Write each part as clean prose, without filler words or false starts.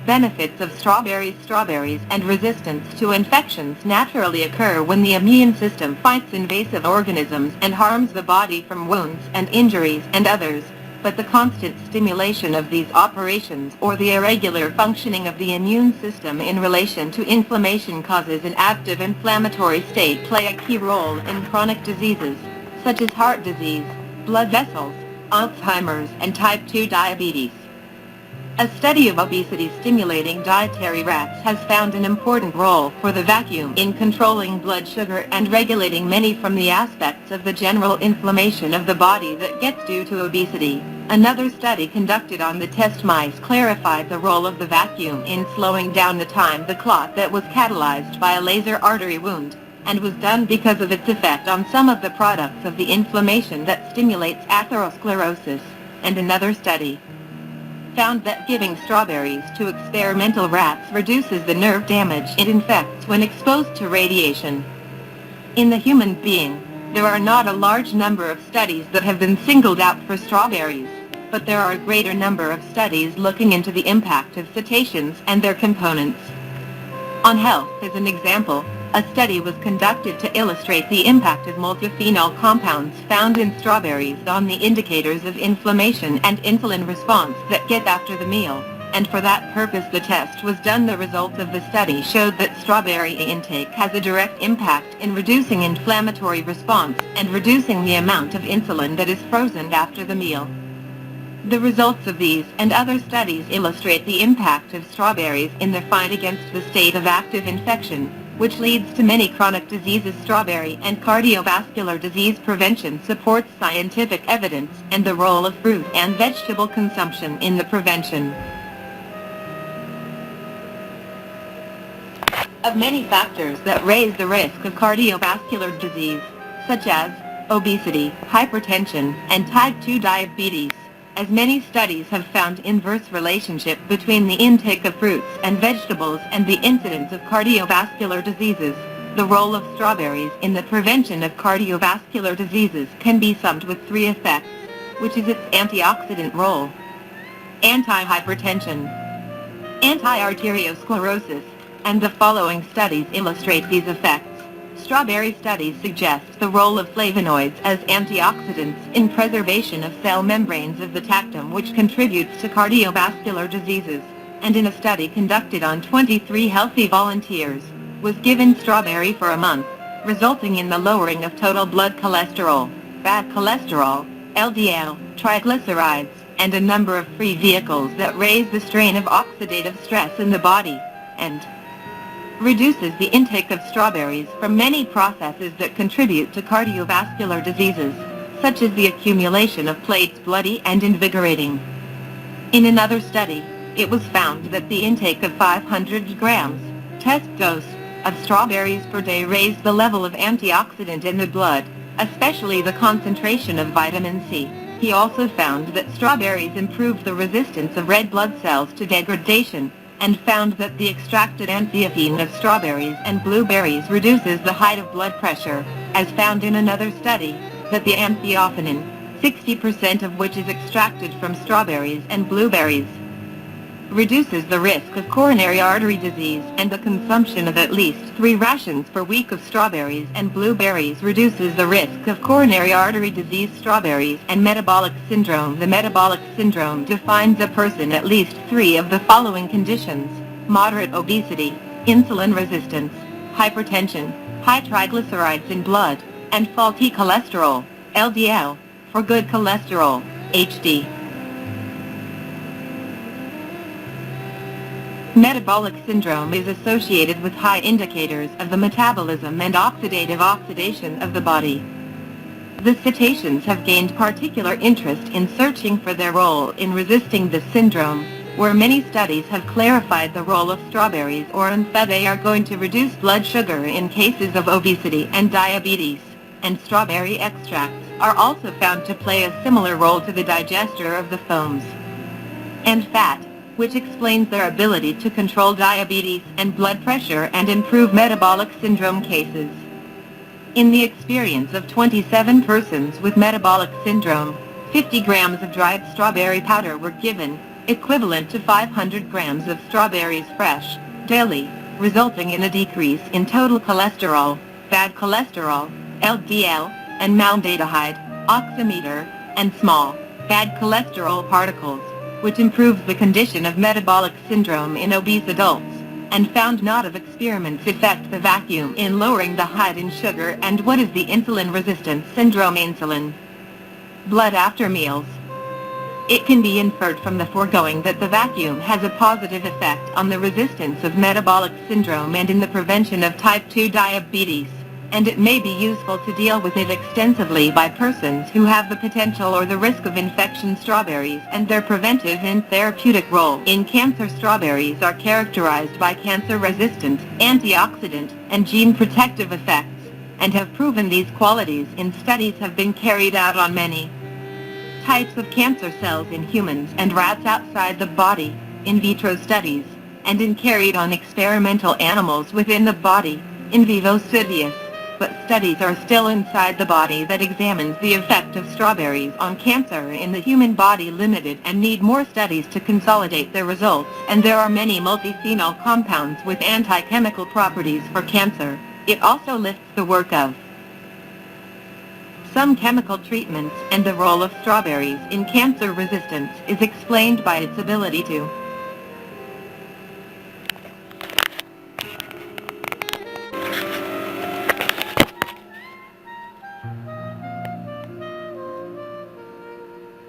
Benefits of strawberries. Strawberries and resistance to infections naturally occur when the immune system fights invasive organisms and harms the body from wounds and injuries and others, but the constant stimulation of these operations or the irregular functioning of the immune system in relation to inflammation causes an active inflammatory state play a key role in chronic diseases, such as heart disease, blood vessels, Alzheimer's and type 2 diabetes. A study of obesity-stimulating dietary rats has found an important role for the vacuum in controlling blood sugar and regulating many from the aspects of the general inflammation of the body that gets due to obesity. Another study conducted on the test mice clarified the role of the vacuum in slowing down the time the clot that was catalyzed by a laser artery wound, and was done because of its effect on some of the products of the inflammation that stimulates atherosclerosis. And another study found that giving strawberries to experimental rats reduces the nerve damage it infects when exposed to radiation. In the human being, there are not a large number of studies that have been singled out for strawberries, but there are a greater number of studies looking into the impact of cetaceans and their components on health. As an example, a study was conducted to illustrate the impact of multiphenol compounds found in strawberries on the indicators of inflammation and insulin response that get after the meal, and for that purpose the test was done. The results of the study showed that strawberry intake has a direct impact in reducing inflammatory response and reducing the amount of insulin that is frozen after the meal. The results of these and other studies illustrate the impact of strawberries in the fight against the state of active infection, which leads to many chronic diseases. Strawberry and cardiovascular disease prevention supports scientific evidence and the role of fruit and vegetable consumption in the prevention of many factors that raise the risk of cardiovascular disease, such as obesity, hypertension, and type 2 diabetes. As many studies have found inverse relationship between the intake of fruits and vegetables and the incidence of cardiovascular diseases, the role of strawberries in the prevention of cardiovascular diseases can be summed with three effects, which is its antioxidant role, anti-hypertension, anti-arteriosclerosis, and the following studies illustrate these effects. Strawberry studies suggest the role of flavonoids as antioxidants in preservation of cell membranes of the tactum, which contributes to cardiovascular diseases, and in a study conducted on 23 healthy volunteers, was given strawberry for a month, resulting in the lowering of total blood cholesterol, bad cholesterol, LDL, triglycerides, and a number of free radicals that raise the strain of oxidative stress in the body, and reduces the intake of strawberries from many processes that contribute to cardiovascular diseases, such as the accumulation of platelets. Bloody and invigorating. In another study, it was found that the intake of 500 grams, test dose, of strawberries per day raised the level of antioxidant in the blood, especially the concentration of vitamin C. He also found that strawberries improved the resistance of red blood cells to degradation, and found that the extracted anthiophene of strawberries and blueberries reduces the height of blood pressure, as found in another study, that the anthiophene, 60% of which is extracted from strawberries and blueberries, reduces the risk of coronary artery disease, and the consumption of at least 3 rations per week of strawberries and blueberries reduces the risk of coronary artery disease. Strawberries and metabolic syndrome. The metabolic syndrome defines a person at least 3 of the following conditions: moderate obesity, insulin resistance, hypertension, high triglycerides in blood, and faulty cholesterol, LDL, for good cholesterol, HD. Metabolic syndrome is associated with high indicators of the metabolism and oxidative oxidation of the body. The cetaceans have gained particular interest in searching for their role in resisting this syndrome, where many studies have clarified the role of strawberries, or in fact they are going to reduce blood sugar in cases of obesity and diabetes, and strawberry extracts are also found to play a similar role to the digester of the foams and fat, which explains their ability to control diabetes and blood pressure and improve metabolic syndrome cases. In the experience of 27 persons with metabolic syndrome, 50 grams of dried strawberry powder were given, equivalent to 500 grams of strawberries fresh, daily, resulting in a decrease in total cholesterol, bad cholesterol, LDL, and maldehyde, oximeter, and small, bad cholesterol particles, which improves the condition of metabolic syndrome in obese adults, and found not of experiments affect the vacuum in lowering the height in sugar. And what is the insulin resistance syndrome? Insulin blood after meals. It can be inferred from the foregoing that the vacuum has a positive effect on the resistance of metabolic syndrome and in the prevention of type 2 diabetes, and it may be useful to deal with it extensively by persons who have the potential or the risk of infection. Strawberries and their preventive and therapeutic role in cancer. Strawberries are characterized by cancer-resistant, antioxidant, and gene-protective effects, and have proven these qualities in studies have been carried out on many types of cancer cells in humans and rats outside the body, in vitro studies, and in carried on experimental animals within the body, in vivo studies. But studies are still inside the body that examines the effect of strawberries on cancer in the human body limited and need more studies to consolidate their results. And there are many multi-phenol compounds with anti-chemical properties for cancer. It also lists the work of some chemical treatments, and the role of strawberries in cancer resistance is explained by its ability to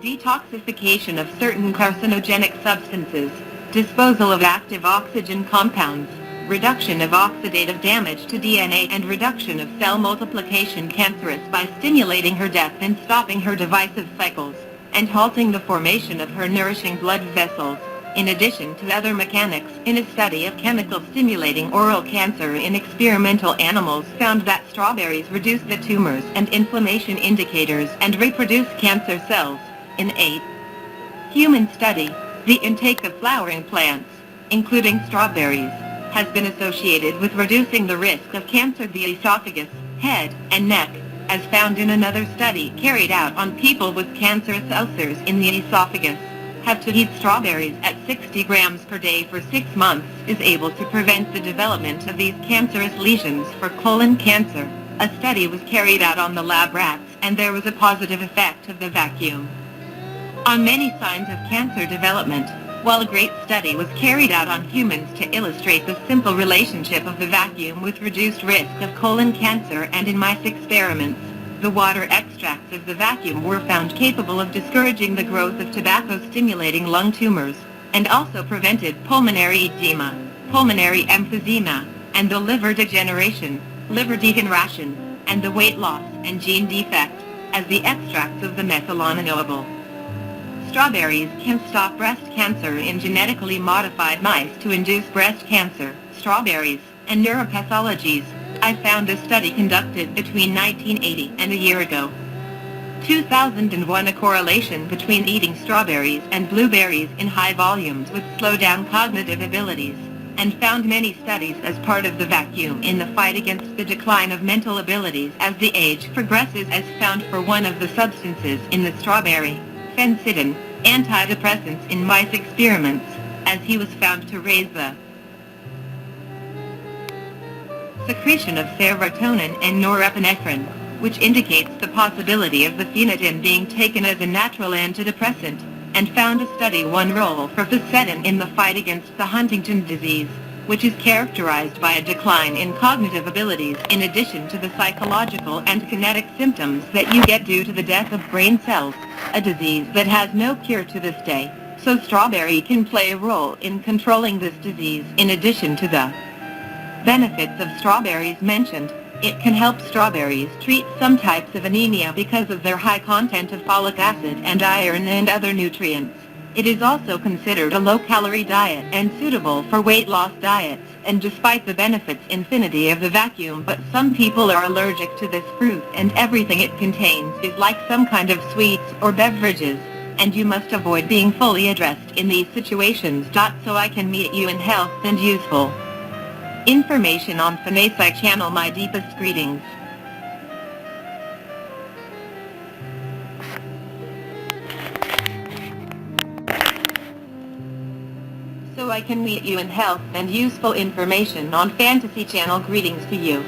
detoxification of certain carcinogenic substances, disposal of active oxygen compounds, reduction of oxidative damage to DNA, and reduction of cell multiplication cancerous by stimulating her death and stopping her divisive cycles, and halting the formation of her nourishing blood vessels, in addition to other mechanics. In a study of chemical stimulating oral cancer in experimental animals found that strawberries reduce the tumors and inflammation indicators and reproduce cancer cells. In a human study, the intake of flowering plants, including strawberries, has been associated with reducing the risk of cancer of the esophagus, head, and neck, as found in another study carried out on people with cancerous ulcers in the esophagus. Have to eat strawberries at 60 grams per day for 6 months is able to prevent the development of these cancerous lesions. For colon cancer, a study was carried out on the lab rats, and there was a positive effect of the vacuum on many signs of cancer development, while a great study was carried out on humans to illustrate the simple relationship of the vacuum with reduced risk of colon cancer. And in mice experiments, the water extracts of the vacuum were found capable of discouraging the growth of tobacco-stimulating lung tumors, and also prevented pulmonary edema, pulmonary emphysema, and the liver degeneration, liver degeneration, and the weight loss and gene defect, as the extracts of the methylononobal strawberries can stop breast cancer in genetically modified mice to induce breast cancer. Strawberries and neuropathologies. I found a study conducted between 1980 and a year ago. 2001, a correlation between eating strawberries and blueberries in high volumes would slow down cognitive abilities, and found many studies as part of the vacuum in the fight against the decline of mental abilities as the age progresses, as found for one of the substances in the strawberry, phencidin, antidepressants in mice experiments, as he was found to raise the secretion of serotonin and norepinephrine, which indicates the possibility of the phenidin being taken as a natural antidepressant, and found a study one role for phencidin in the fight against the Huntington's disease, which is characterized by a decline in cognitive abilities in addition to the psychological and kinetic symptoms that you get due to the death of brain cells, a disease that has no cure to this day. So strawberry can play a role in controlling this disease. In addition to the benefits of strawberries mentioned, it can help strawberries treat some types of anemia because of their high content of folic acid and iron and other nutrients. It is also considered a low-calorie diet and suitable for weight loss diets, and despite the benefits infinity of the vacuum, but some people are allergic to this fruit, and everything it contains is like some kind of sweets or beverages, and you must avoid being fully addressed in these situations. So I can meet you in health and useful information on Phenasci channel. My deepest greetings. I can meet you in health and useful information on Fantasy Channel. Greetings to you.